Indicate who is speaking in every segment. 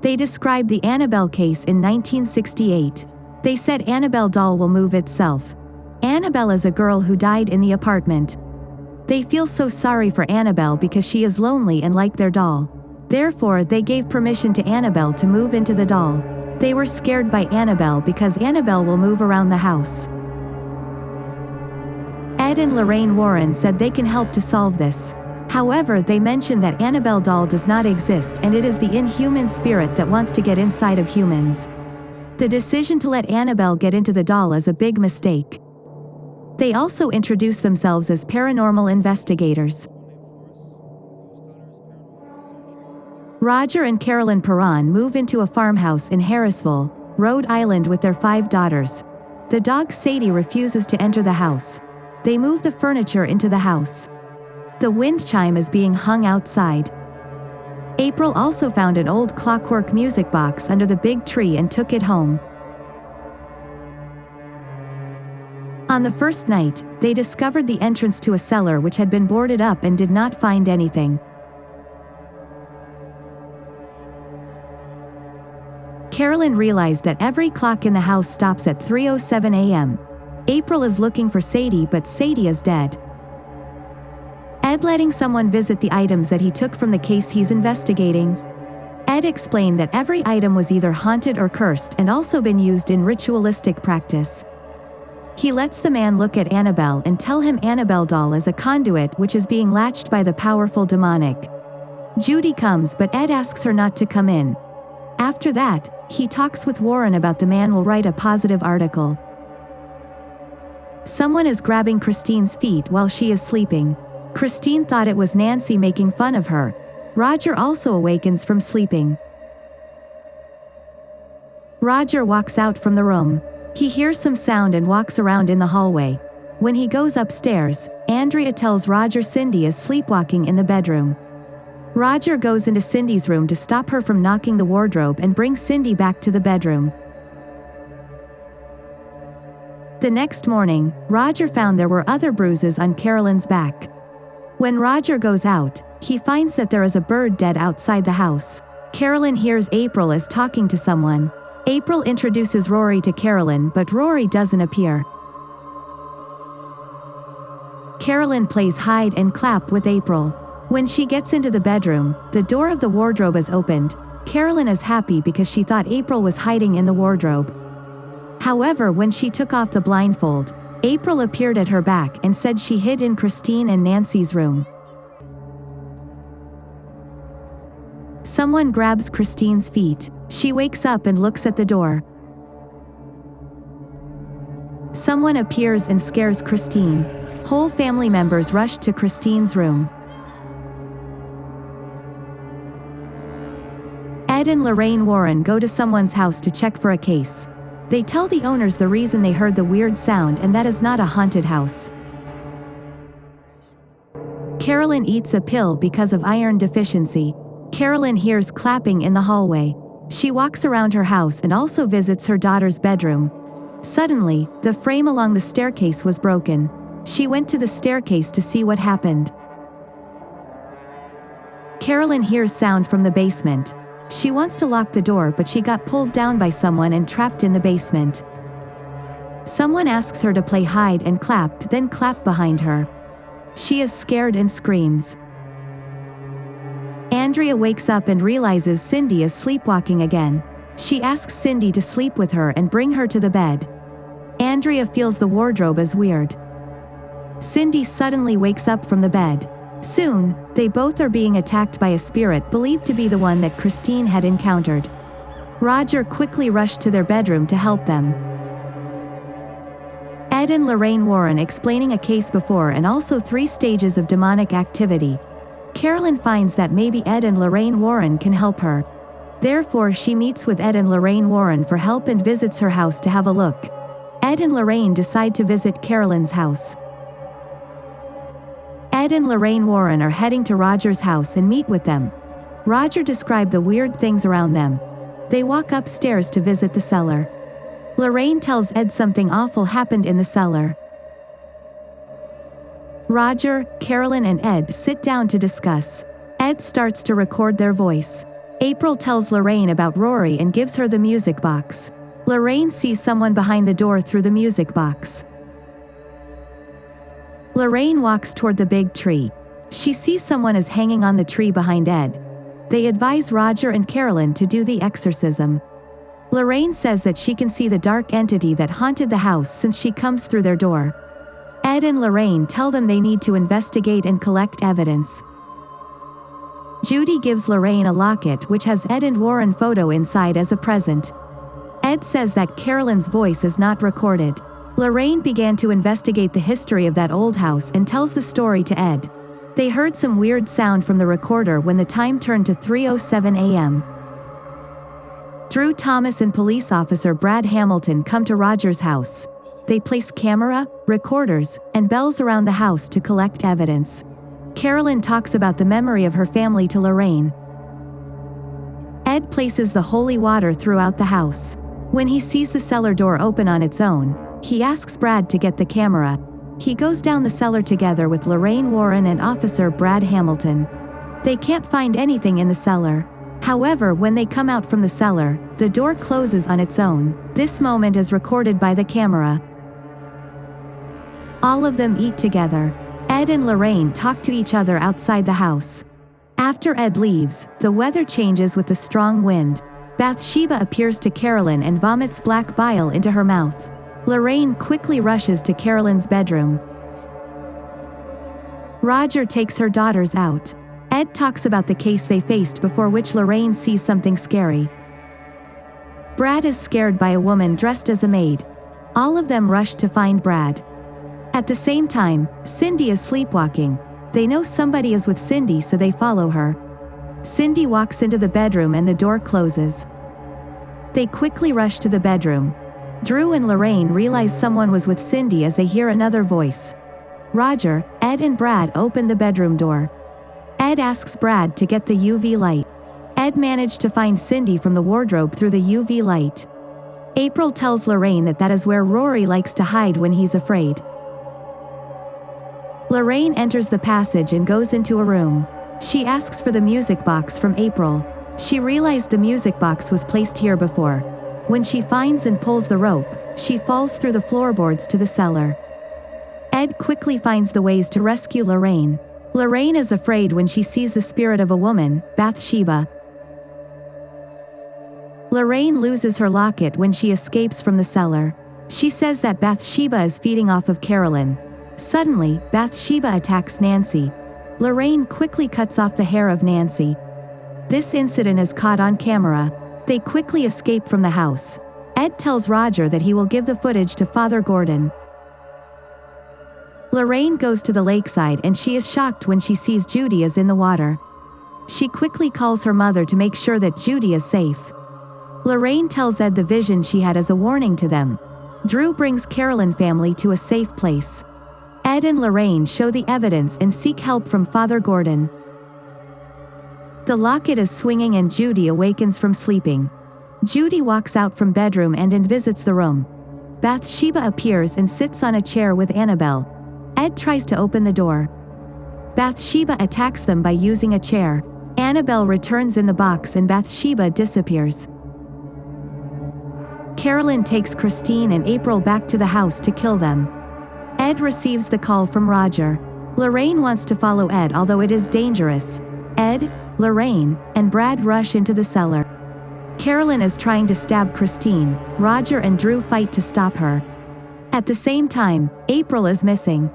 Speaker 1: They described the Annabelle case in 1968. They said Annabelle doll will move itself. Annabelle is a girl who died in the apartment. They feel so sorry for Annabelle because she is lonely and like their doll. Therefore, they gave permission to Annabelle to move into the doll. They were scared by Annabelle because Annabelle will move around the house. Ed and Lorraine Warren said they can help to solve this. However, they mentioned that Annabelle doll does not exist and it is the inhuman spirit that wants to get inside of humans. The decision to let Annabelle get into the doll is a big mistake. They also introduce themselves as paranormal investigators. Roger and Carolyn Perron move into a farmhouse in Harrisville, Rhode Island with their 5 daughters. The dog Sadie refuses to enter the house. They move the furniture into the house. The wind chime is being hung outside. April also found an old clockwork music box under the big tree and took it home. On the first night, they discovered the entrance to a cellar which had been boarded up and did not find anything. Carolyn realized that every clock in the house stops at 3:07 a.m. April is looking for Sadie, but Sadie is dead. Ed letting someone visit the items that he took from the case he's investigating. Ed explained that every item was either haunted or cursed and also been used in ritualistic practice. He lets the man look at Annabelle and tell him Annabelle doll is a conduit which is being latched by the powerful demonic. Judy comes, but Ed asks her not to come in. After that, he talks with Warren about the man will write a positive article. Someone is grabbing Christine's feet while she is sleeping. Christine thought it was Nancy making fun of her. Roger also awakens from sleeping. Roger walks out from the room. He hears some sound and walks around in the hallway. When he goes upstairs, Andrea tells Roger Cindy is sleepwalking in the bedroom. Roger goes into Cindy's room to stop her from knocking the wardrobe and bring Cindy back to the bedroom. The next morning, Roger found there were other bruises on Carolyn's back. When Roger goes out, he finds that there is a bird dead outside the house. Carolyn hears April is talking to someone. April introduces Rory to Carolyn, but Rory doesn't appear. Carolyn plays hide and clap with April. When she gets into the bedroom, the door of the wardrobe is opened. Carolyn is happy because she thought April was hiding in the wardrobe. However, when she took off the blindfold, April appeared at her back and said she hid in Christine and Nancy's room. Someone grabs Christine's feet. She wakes up and looks at the door. Someone appears and scares Christine. Whole family members rush to Christine's room. Ed and Lorraine Warren go to someone's house to check for a case. They tell the owners the reason they heard the weird sound and that is not a haunted house. Carolyn eats a pill because of iron deficiency. Carolyn hears clapping in the hallway. She walks around her house and also visits her daughter's bedroom. Suddenly, the frame along the staircase was broken. She went to the staircase to see what happened. Carolyn hears sound from the basement. She wants to lock the door, but she got pulled down by someone and trapped in the basement. Someone asks her to play hide and clap, then clap behind her. She is scared and screams. Andrea wakes up and realizes Cindy is sleepwalking again. She asks Cindy to sleep with her and bring her to the bed. Andrea feels the wardrobe is weird. Cindy suddenly wakes up from the bed. Soon, they both are being attacked by a spirit believed to be the one that Christine had encountered. Roger quickly rushed to their bedroom to help them. Ed and Lorraine Warren explaining a case before and also 3 stages of demonic activity. Carolyn finds that maybe Ed and Lorraine Warren can help her. Therefore, she meets with Ed and Lorraine Warren for help and visits her house to have a look. Ed and Lorraine decide to visit Carolyn's house. Ed and Lorraine Warren are heading to Roger's house and meet with them. Roger described the weird things around them. They walk upstairs to visit the cellar. Lorraine tells Ed something awful happened in the cellar. Roger, Carolyn and Ed sit down to discuss. Ed starts to record their voice. April tells Lorraine about Rory and gives her the music box. Lorraine sees someone behind the door through the music box. Lorraine walks toward the big tree. She sees someone is hanging on the tree behind Ed. They advise Roger and Carolyn to do the exorcism. Lorraine says that she can see the dark entity that haunted the house since she comes through their door. Ed and Lorraine tell them they need to investigate and collect evidence. Judy gives Lorraine a locket which has Ed and Warren photo inside as a present. Ed says that Carolyn's voice is not recorded. Lorraine began to investigate the history of that old house and tells the story to Ed. They heard some weird sound from the recorder when the time turned to 3:07 a.m. Drew Thomas and police officer Brad Hamilton come to Roger's house. They place camera, recorders, and bells around the house to collect evidence. Carolyn talks about the memory of her family to Lorraine. Ed places the holy water throughout the house. When he sees the cellar door open on its own, he asks Brad to get the camera. He goes down the cellar together with Lorraine Warren and Officer Brad Hamilton. They can't find anything in the cellar. However, when they come out from the cellar, the door closes on its own. This moment is recorded by the camera. All of them eat together. Ed and Lorraine talk to each other outside the house. After Ed leaves, the weather changes with a strong wind. Bathsheba appears to Carolyn and vomits black bile into her mouth. Lorraine quickly rushes to Carolyn's bedroom. Roger takes her daughters out. Ed talks about the case they faced, before which Lorraine sees something scary. Brad is scared by a woman dressed as a maid. All of them rush to find Brad. At the same time, Cindy is sleepwalking. They know somebody is with Cindy, so they follow her. Cindy walks into the bedroom and the door closes. They quickly rush to the bedroom. Drew and Lorraine realize someone was with Cindy as they hear another voice. Roger, Ed and Brad open the bedroom door. Ed asks Brad to get the UV light. Ed managed to find Cindy from the wardrobe through the UV light. April tells Lorraine that is where Rory likes to hide when he's afraid. Lorraine enters the passage and goes into a room. She asks for the music box from April. She realized the music box was placed here before. When she finds and pulls the rope, she falls through the floorboards to the cellar. Ed quickly finds the ways to rescue Lorraine. Lorraine is afraid when she sees the spirit of a woman, Bathsheba. Lorraine loses her locket when she escapes from the cellar. She says that Bathsheba is feeding off of Carolyn. Suddenly, Bathsheba attacks Nancy. Lorraine quickly cuts off the hair of Nancy. This incident is caught on camera. They quickly escape from the house. Ed tells Roger that he will give the footage to Father Gordon. Lorraine goes to the lakeside and she is shocked when she sees Judy is in the water. She quickly calls her mother to make sure that Judy is safe. Lorraine tells Ed the vision she had as a warning to them. Drew brings Carolyn family to a safe place. Ed and Lorraine show the evidence and seek help from Father Gordon. The locket is swinging and Judy awakens from sleeping. Judy walks out from bedroom and visits the room. Bathsheba appears and sits on a chair with Annabelle. Ed tries to open the door. Bathsheba attacks them by using a chair. Annabelle returns in the box and Bathsheba disappears. Carolyn takes Christine and April back to the house to kill them. Ed receives the call from Roger. Lorraine wants to follow Ed, although it is dangerous. Ed, Lorraine, and Brad rush into the cellar. Carolyn is trying to stab Christine. Roger and Drew fight to stop her. At the same time, April is missing.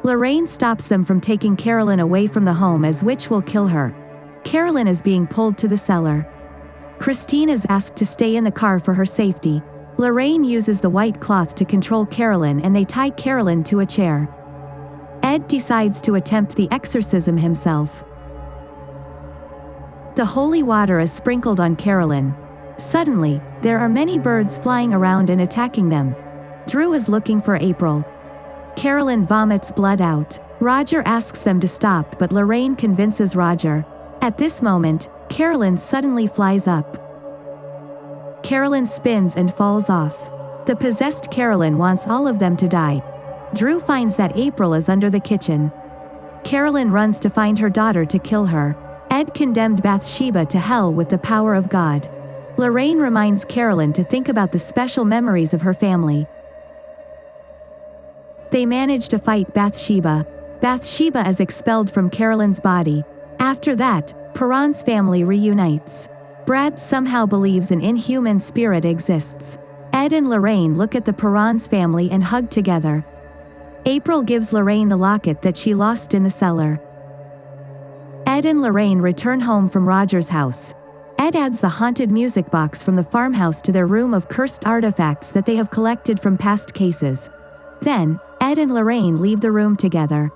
Speaker 1: Lorraine stops them from taking Carolyn away from the home, as which will kill her. Carolyn is being pulled to the cellar. Christine is asked to stay in the car for her safety. Lorraine uses the white cloth to control Carolyn and they tie Carolyn to a chair. Ed decides to attempt the exorcism himself. The holy water is sprinkled on Carolyn. Suddenly, there are many birds flying around and attacking them. Drew is looking for April. Carolyn vomits blood out. Roger asks them to stop, but Lorraine convinces Roger. At this moment, Carolyn suddenly flies up. Carolyn spins and falls off. The possessed Carolyn wants all of them to die. Drew finds that April is under the kitchen. Carolyn runs to find her daughter to kill her. Ed condemned Bathsheba to hell with the power of God. Lorraine reminds Carolyn to think about the special memories of her family. They manage to fight Bathsheba. Bathsheba is expelled from Carolyn's body. After that, Perron's family reunites. Brad somehow believes an inhuman spirit exists. Ed and Lorraine look at the Perron's family and hug together. April gives Lorraine the locket that she lost in the cellar. Ed and Lorraine return home from Roger's house. Ed adds the haunted music box from the farmhouse to their room of cursed artifacts that they have collected from past cases. Then, Ed and Lorraine leave the room together.